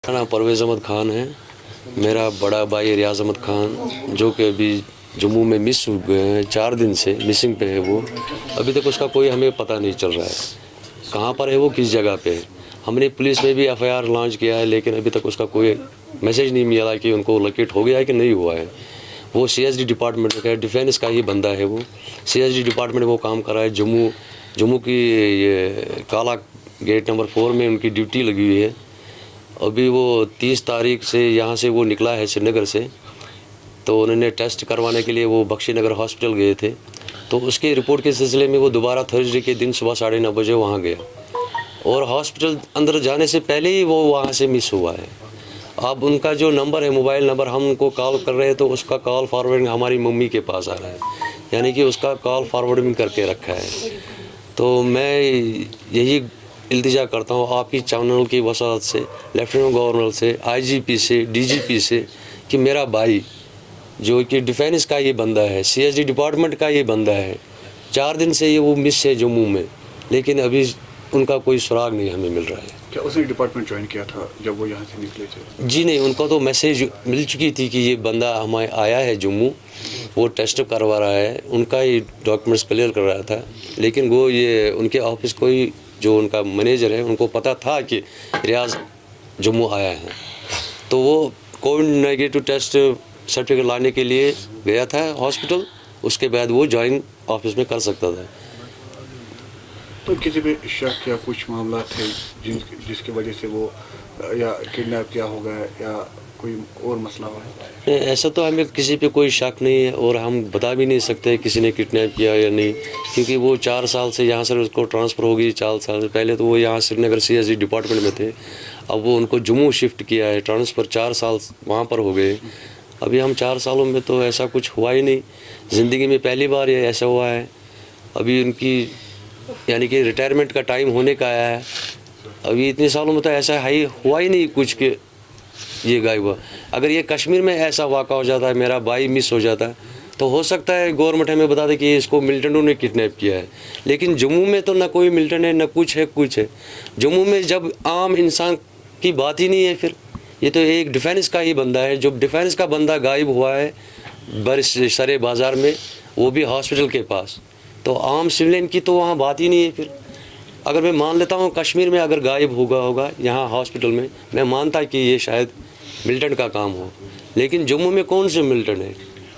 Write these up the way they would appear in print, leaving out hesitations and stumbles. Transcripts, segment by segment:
मेरा नाम परवेज़ अहमद खान है। मेरा बड़ा भाई रियाज अहमद खान जो कि अभी जम्मू में मिस हो गए हैं, 4 दिन से मिसिंग पे है वो। अभी तक उसका कोई हमें पता नहीं चल रहा है कहाँ पर है वो, किस जगह पे है। हमने पुलिस में भी FIR लॉन्च किया है, लेकिन अभी तक उसका कोई मैसेज नहीं मिला कि उनको लोकेट हो गया है कि नहीं हुआ है। वो CSD डिपार्टमेंट का, डिफेंस का ही बंदा है वो। CSD डिपार्टमेंट में वो काम कर रहा है। जम्मू की ये काला गेट नंबर 4 में उनकी ड्यूटी लगी हुई है। अभी वो 30 तारीख से यहाँ से वो निकला है श्रीनगर से, तो उन्होंने टेस्ट करवाने के लिए वो बख्शी नगर हॉस्पिटल गए थे। तो उसके रिपोर्ट के सिलसिले में वो दोबारा थर्सडे के दिन सुबह 9:30 बजे वहाँ गया और हॉस्पिटल अंदर जाने से पहले ही वो वहाँ से मिस हुआ है। अब उनका जो नंबर है, मोबाइल नंबर, हम उनको कॉल कर रहे हैं तो उसका कॉल फॉरवर्डिंग हमारी मम्मी के पास आ रहा है, यानी कि उसका कॉल फॉरवर्डिंग करके रखा है। तो मैं यही इल्तिजा करता हूँ आपकी चैनल की वसात से, लेफ्टिनेंट गवर्नर से, IGP से, DGP से कि मेरा भाई जो कि डिफेंस का ये बंदा है, CSD डिपार्टमेंट का ये बंदा है, 4 दिन से ये वो मिस है जम्मू में, लेकिन अभी उनका कोई सुराग नहीं हमें मिल रहा है। क्या उसने डिपार्टमेंट ज्वाइन किया था जब वो यहाँ से निकले थे? जी नहीं, उनको तो मैसेज मिल चुकी थी कि ये बंदा हमारे आया है जम्मू, वो टेस्ट करवा रहा है, उनका ही डॉक्यूमेंट्स क्लियर कर रहा था। लेकिन वो ये उनके ऑफिस कोई जो उनका मैनेजर है उनको पता था कि रियाज जम्मू आया है, तो वो कोविड नेगेटिव टेस्ट सर्टिफिकेट लाने के लिए गया था हॉस्पिटल। उसके बाद वो ज्वाइन ऑफिस में कर सकता था। तो किसी पे शक या कुछ मामला थे जिसकी वजह से वो या किडनैप किया होगा या कोई और मसला हुआ? नहीं, ऐसा तो हमें किसी पे कोई शक नहीं है और हम बता भी नहीं सकते किसी ने किडनैप किया या नहीं, क्योंकि वो 4 साल से यहाँ से उसको ट्रांसफ़र हो गई। 4 साल से पहले तो वो यहाँ श्रीनगर CSD डिपार्टमेंट में थे, अब वो उनको जम्मू शिफ्ट किया है, ट्रांसफ़र 4 साल वहाँ पर हो गए। अभी हम 4 सालों में तो ऐसा कुछ हुआ ही नहीं, ज़िंदगी में पहली बार ये ऐसा हुआ है। अभी उनकी यानी कि रिटायरमेंट का टाइम होने का आया है, अभी इतने सालों में तो ऐसा हुआ ही नहीं कुछ कि ये गायब हुआ। अगर ये कश्मीर में ऐसा वाक़ा हो जाता है, मेरा भाई मिस हो जाता है, तो हो सकता है गवर्नमेंट हमें बता दे कि इसको मिलिटेंटों ने किडनैप किया है। लेकिन जम्मू में तो ना कोई मिलिटेंट है, ना कुछ है। जम्मू में जब आम इंसान की बात ही नहीं है, फिर ये तो एक डिफेंस का ही बंदा है। जब डिफेंस का बंदा गायब हुआ है सरे बाज़ार में, वो भी हॉस्पिटल के पास, तो आम सिविलियन की तो वहाँ बात ही नहीं है। फिर अगर मैं मान लेता हूँ कश्मीर में अगर गायब होगा यहाँ हॉस्पिटल में, मैं मानता कि ये शायद मिलिटेंट का काम हो, लेकिन जम्मू में कौन से मिलिटेंट है?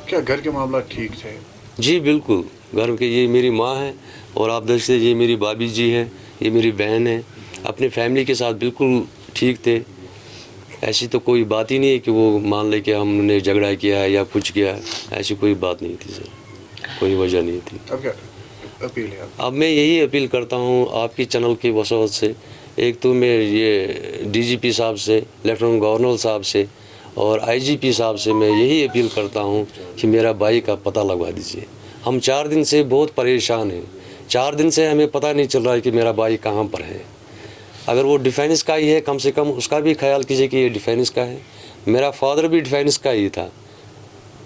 क्या घर के मामला ठीक थे? जी बिल्कुल, घर के, ये मेरी माँ है और आप देख सकते, ये मेरी भाभी जी है, ये मेरी बहन है, अपनी फैमिली के साथ बिल्कुल ठीक थे। ऐसी तो कोई बात ही नहीं है कि वो मान ले कि हमने झगड़ा किया है या कुछ किया है, ऐसी कोई बात नहीं थी सर, कोई वजह नहीं थी। अब क्या अपील है? अब मैं यही अपील करता हूँ आपकी चैनल की वसात से, एक तो मैं ये DGP साहब से, लेफ्टिनेंट गवर्नर साहब से और IGP साहब से मैं यही अपील करता हूँ कि मेरा भाई का पता लगवा दीजिए। हम 4 दिन से बहुत परेशान हैं, 4 दिन से हमें पता नहीं चल रहा है कि मेरा भाई कहाँ पर है। अगर वो डिफेंस का ही है, कम से कम उसका भी ख्याल कीजिए कि ये डिफेंस का है। मेरा फादर भी डिफेंस का ही था,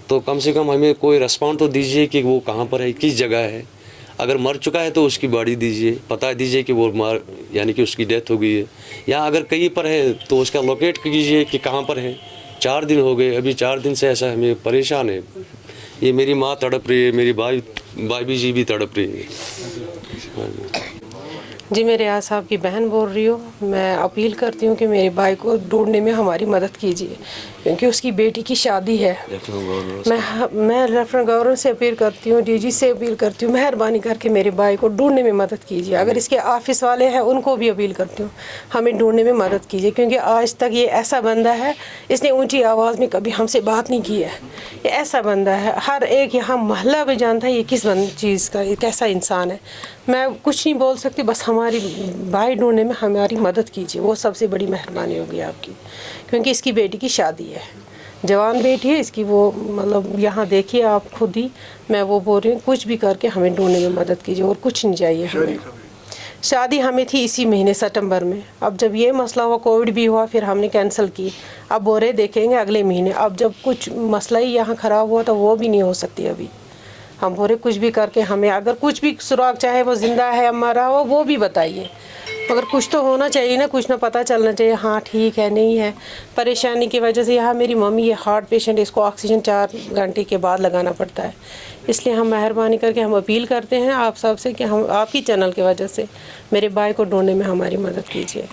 तो कम से कम हमें कोई रिस्पॉन्ड तो दीजिए कि वो कहाँ पर है, किस जगह है। अगर मर चुका है तो उसकी बॉडी दीजिए, पता दीजिए कि वो यानी कि उसकी डेथ हो गई है, या अगर कहीं पर है तो उसका लोकेट कीजिए कि कहाँ पर है। 4 दिन हो गए, अभी 4 दिन से ऐसा हमें परेशान है। ये मेरी माँ तड़प रही है, मेरी भाभी जी भी तड़प रही है। जी, मैं रियाज साहब की बहन बोल रही हूँ। मैं अपील करती हूँ कि मेरे भाई को ढूंढने में हमारी मदद कीजिए, क्योंकि उसकी बेटी की शादी है। मैं लेफ्टिनेंट गवर्नर से अपील करती हूँ, DG से अपील करती हूँ, मेहरबानी करके मेरे भाई को ढूंढने में मदद कीजिए। अगर इसके ऑफिस वाले हैं उनको भी अपील करती हूँ, हमें ढूंढने में मदद कीजिए, क्योंकि आज तक ये ऐसा बंदा है, इसने ऊँची आवाज़ में कभी हमसे बात नहीं की है। ये ऐसा बंदा है, हर एक यहाँ मोहल्ला भी जानता है ये किस चीज़ का, ये कैसा इंसान है। मैं कुछ नहीं बोल सकती, बस हमारी भाई ढूंढने में हमारी मदद कीजिए, वो सबसे बड़ी मेहरबानी होगी आपकी, क्योंकि इसकी बेटी की शादी है, जवान बेटी है इसकी। वो मतलब यहाँ देखिए आप खुद ही, मैं वो बोल रही हूँ, कुछ भी करके हमें ढूंढने में मदद कीजिए और कुछ नहीं चाहिए हमें। शादी हमें थी इसी महीने सितंबर में, अब जब ये मसला हुआ, कोविड भी हुआ, फिर हमने कैंसिल की। अब बोल रहे देखेंगे अगले महीने। अब जब कुछ मसला ही यहाँ ख़राब हुआ तो वो भी नहीं हो सकती अभी। हम बोले कुछ भी करके हमें अगर कुछ भी सुराग, चाहे वो ज़िंदा है मरा हो, वो भी बताइए, मगर कुछ तो होना चाहिए ना, कुछ ना पता चलना चाहिए हाँ ठीक है नहीं है। परेशानी की वजह से यहाँ मेरी मम्मी ये हार्ट पेशेंट, इसको ऑक्सीजन 4 घंटे के बाद लगाना पड़ता है। इसलिए हम मेहरबानी करके हम अपील करते हैं आप सबसे कि हम आपकी चैनल की वजह से मेरे भाई को ढूंढने में हमारी मदद कीजिए।